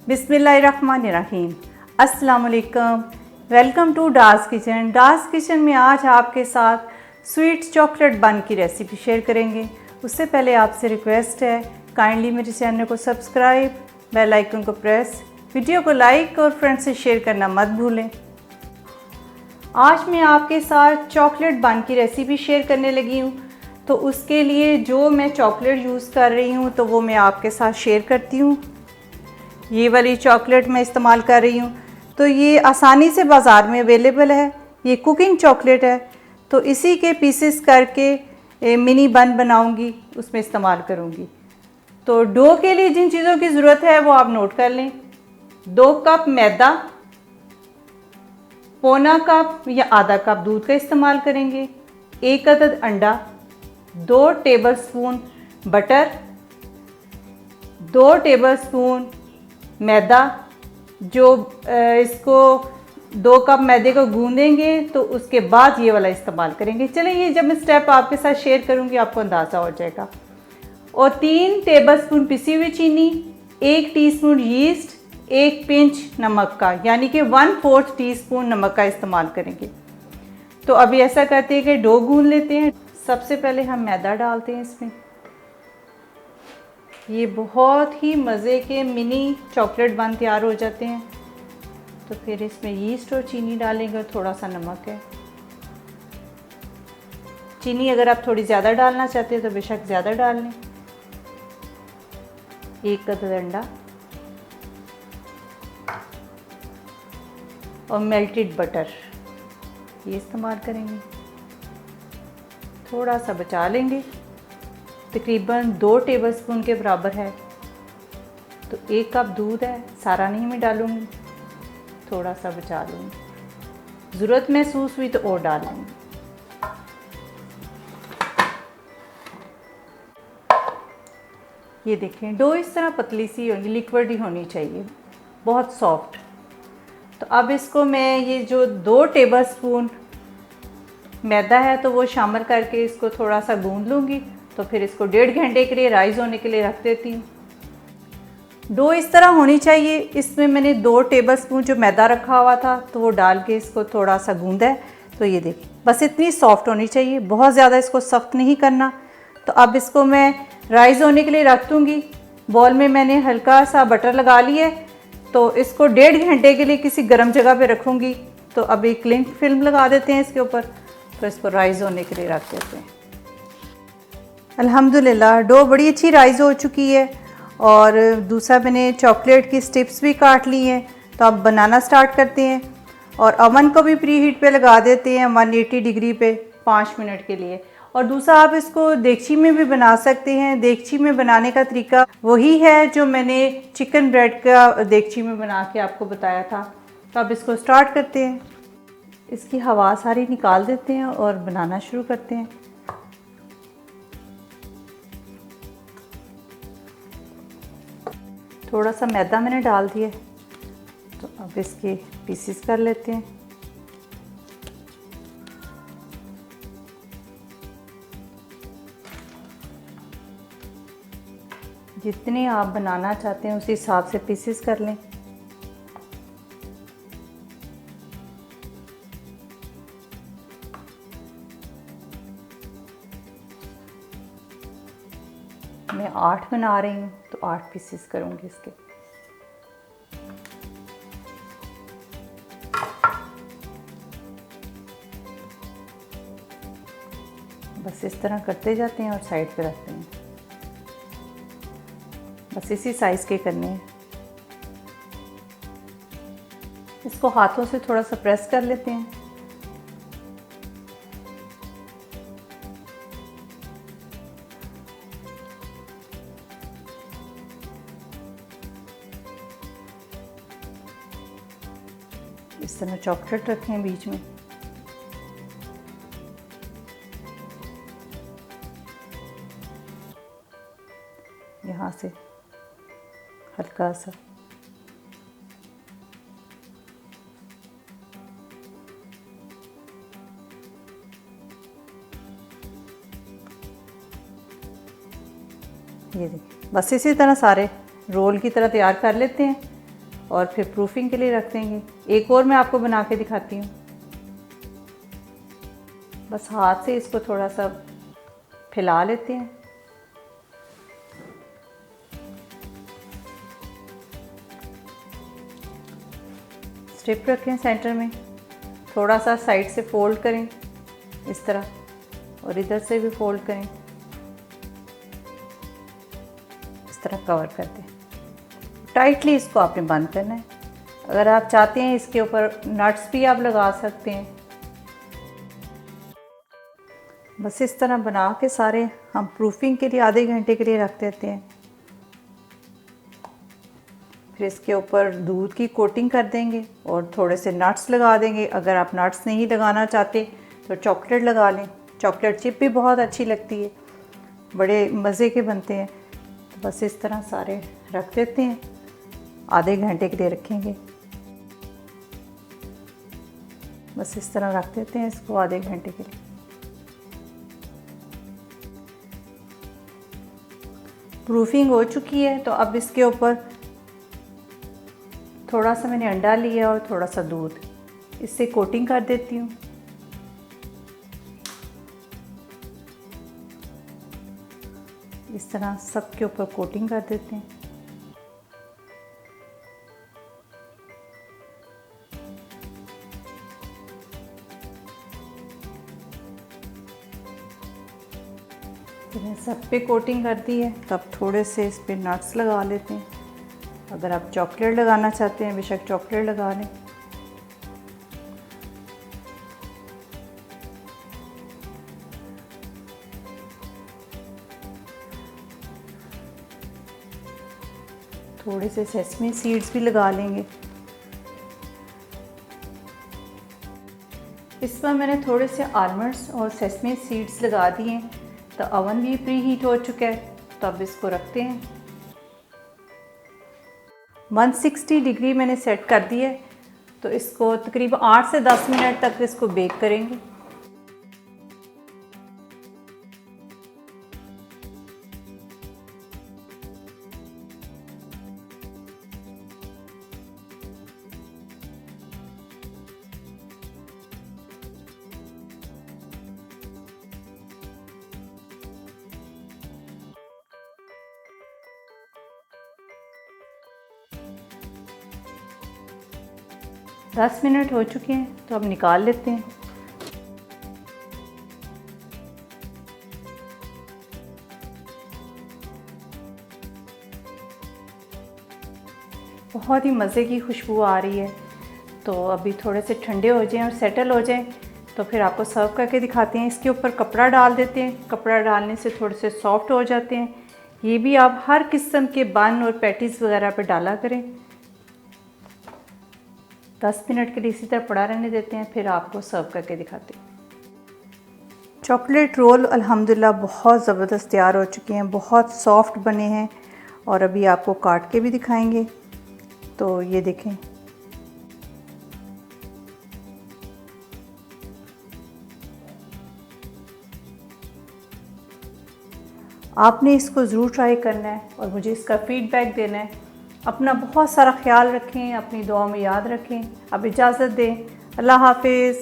बिस्मिल्लाहिर्रहमानिर्रहीम। अस्सलाम वालेकुम। Welcome to Dar's kitchen. Dar's kitchen में आज आपके साथ स्वीट चॉकलेट बन की रेसिपी शेयर करेंगे। उससे पहले आपसे रिक्वेस्ट है, काइंडली मेरे चैनल को सब्सक्राइब, बेल आइकन को प्रेस, वीडियो को लाइक और फ्रेंड्स से शेयर करना मत भूलें। आज मैं आपके साथ चॉकलेट बन की रेसिपी शेयर करने लगी हूँ, तो उसके लिए जो मैं चॉकलेट यूज़ कर रही हूँ तो वो मैं आपके साथ शेयर करती हूँ। ये वाली चॉकलेट मैं इस्तेमाल कर रही हूँ, तो ये आसानी से बाज़ार में अवेलेबल है। ये कुकिंग चॉकलेट है, तो इसी के पीसेस करके मिनी बन बनाऊँगी, उसमें इस्तेमाल करूँगी। तो डो के लिए जिन चीज़ों की ज़रूरत है वो आप नोट कर लें। 2 कप मैदा, पौना कप या आधा कप दूध का इस्तेमाल करेंगे, 1 अदद अंडा, 2 टेबलस्पून बटर, 2 टेबलस्पून मैदा। जो इसको 2 कप मैदे को गूंदेंगे तो उसके बाद ये वाला इस्तेमाल करेंगे। चलिए, ये जब मैं स्टेप आपके साथ शेयर करूँगी आपको अंदाज़ा हो जाएगा। और 3 टेबलस्पून पिसी हुई चीनी, 1 टीस्पून यीस्ट, 1 पिंच नमक का, यानी कि 1/4 टीस्पून नमक का इस्तेमाल करेंगे। तो अभी ऐसा करते हैं कि डो गूंद लेते हैं। सबसे पहले हम मैदा डालते हैं इसमें। ये बहुत ही मज़े के मिनी चॉकलेट बन तैयार हो जाते हैं। तो फिर इसमें यीस्ट और चीनी डालेंगे और थोड़ा सा नमक है। चीनी अगर आप थोड़ी ज़्यादा डालना चाहते हैं तो बेशक ज़्यादा डाल लें। 1 अदद अंडा और मेल्टेड बटर ये इस्तेमाल करेंगे। थोड़ा सा बचा लेंगे, तकरीबन 2 टेबलस्पून के बराबर है। तो 1 कप दूध है, सारा नहीं मैं डालूँगी, थोड़ा सा बचा लूँगी। ज़रूरत महसूस हुई तो और डाल लूँगी। ये देखें, डो इस तरह पतली सी होगी, लिक्विड ही होनी चाहिए, बहुत सॉफ्ट। तो अब इसको मैं ये जो 2 टेबलस्पून मैदा है तो वो शामिल करके इसको थोड़ा सा गूंद लूँगी। तो फिर इसको 1.5 घंटे के लिए राइज़ होने के लिए रख देती हूँ। डो इस तरह होनी चाहिए। इसमें मैंने 2 टेबलस्पून जो मैदा रखा हुआ था तो वो डाल के इसको थोड़ा सा गूंदा है। तो ये देखिए, बस इतनी सॉफ्ट होनी चाहिए, बहुत ज़्यादा इसको सख्त नहीं करना। तो अब इसको मैं राइज़ होने के लिए रख दूँगी। बॉल में मैंने हल्का सा बटर लगा लिया है, तो इसको 1.5 घंटे के लिए किसी गर्म जगह पे रखूँगी। तो अभी क्लिंग फिल्म लगा देते हैं इसके ऊपर, तो इसको राइज़ होने के लिए रख देते हैं। अल्हम्दुलिल्लाह डो बड़ी अच्छी राइज़ हो चुकी है। और दूसरा मैंने चॉकलेट की स्टिप्स भी काट ली हैं। तो अब बनाना स्टार्ट करते हैं और अवन को भी प्री हीट पे लगा देते हैं 180 डिग्री पे 5 मिनट के लिए। और दूसरा आप इसको देगची में भी बना सकते हैं। देगची में बनाने का तरीका वही है जो मैंने चिकन ब्रेड का देगची में बना के आपको बताया था। तो अब इसको स्टार्ट करते हैं। इसकी हवा सारी निकाल देते हैं और बनाना शुरू करते हैं। थोड़ा सा मैदा मैंने डाल दिया, तो अब इसके पीसेस कर लेते हैं। जितने आप बनाना चाहते हैं उसी हिसाब से पीसेस कर लें। मैं 8 बना रही हूँ, तो 8 पीसेस करूँगी इसके। बस इस तरह करते जाते हैं और साइड पे रखते हैं। बस इसी साइज़ के करने हैं। इसको हाथों से थोड़ा सा प्रेस कर लेते हैं। इस तरह चॉकलेट रखें बीच में। यहाँ से हल्का सा ये देखिए, बस इसी तरह सारे रोल की तरह तैयार कर लेते हैं। और फिर प्रूफिंग के लिए रख देंगे। एक और मैं आपको बना के दिखाती हूँ। बस हाथ से इसको थोड़ा सा फैला लेते हैं। स्ट्रिप रखें सेंटर में, थोड़ा सा साइड से फोल्ड करें इस तरह, और इधर से भी फोल्ड करें, इस तरह कवर कर दें। टाइटली इसको आपने बंद करना है। अगर आप चाहते हैं इसके ऊपर नट्स भी आप लगा सकते हैं। बस इस तरह बना के सारे हम प्रूफिंग के लिए आधे घंटे के लिए रख देते हैं। फिर इसके ऊपर दूध की कोटिंग कर देंगे और थोड़े से नट्स लगा देंगे। अगर आप नट्स नहीं लगाना चाहते तो चॉकलेट लगा लें। चॉकलेट चिप भी बहुत अच्छी लगती है, बड़े मज़े के बनते हैं। तो बस इस तरह सारे रख देते हैं, आधे घंटे के लिए रखेंगे। बस इस तरह रख देते हैं इसको आधे घंटे के लिए। प्रूफिंग हो चुकी है, तो अब इसके ऊपर थोड़ा सा मैंने अंडा लिया और थोड़ा सा दूध, इससे कोटिंग कर देती हूँ। इस तरह सब के ऊपर कोटिंग कर देते हैं। मैंने सब पे कोटिंग कर दी है। तब थोड़े से इस पे नट्स लगा लेते हैं। अगर आप चॉकलेट लगाना चाहते हैं बेशक चॉकलेट लगा लें। थोड़े से सेसमी सीड्स भी लगा लेंगे। इस पर मैंने थोड़े से आलमंड्स और सेसमी सीड्स लगा दिए हैं। तो ओवन भी प्री हीट हो चुका है, तो अब इसको रखते हैं। 160 डिग्री मैंने सेट कर दिया है, तो इसको तकरीबन 8 से 10 मिनट तक इसको बेक करेंगे। दस मिनट हो चुके हैं, तो अब निकाल लेते हैं। बहुत ही मज़े की खुशबू आ रही है। तो अभी थोड़े से ठंडे हो जाएं और सेटल हो जाएं, तो फिर आपको सर्व करके दिखाते हैं। इसके ऊपर कपड़ा डाल देते हैं। कपड़ा डालने से थोड़े से सॉफ्ट हो जाते हैं। ये भी आप हर किस्म के बन और पैटीज़ वगैरह पे डाला करें। 10 मिनट के लिए इसी तरह पड़ा रहने देते हैं, फिर आपको सर्व करके दिखाते हैं। चॉकलेट रोल अल्हम्दुलिल्लाह बहुत ज़बरदस्त तैयार हो चुके हैं, बहुत सॉफ्ट बने हैं। और अभी आपको काट के भी दिखाएंगे। तो ये देखें, आपने इसको ज़रूर ट्राई करना है और मुझे इसका फ़ीडबैक देना है। अपना बहुत सारा ख्याल रखें, अपनी दुआ में याद रखें। अब इजाज़त दें। अल्लाह हाफिज़।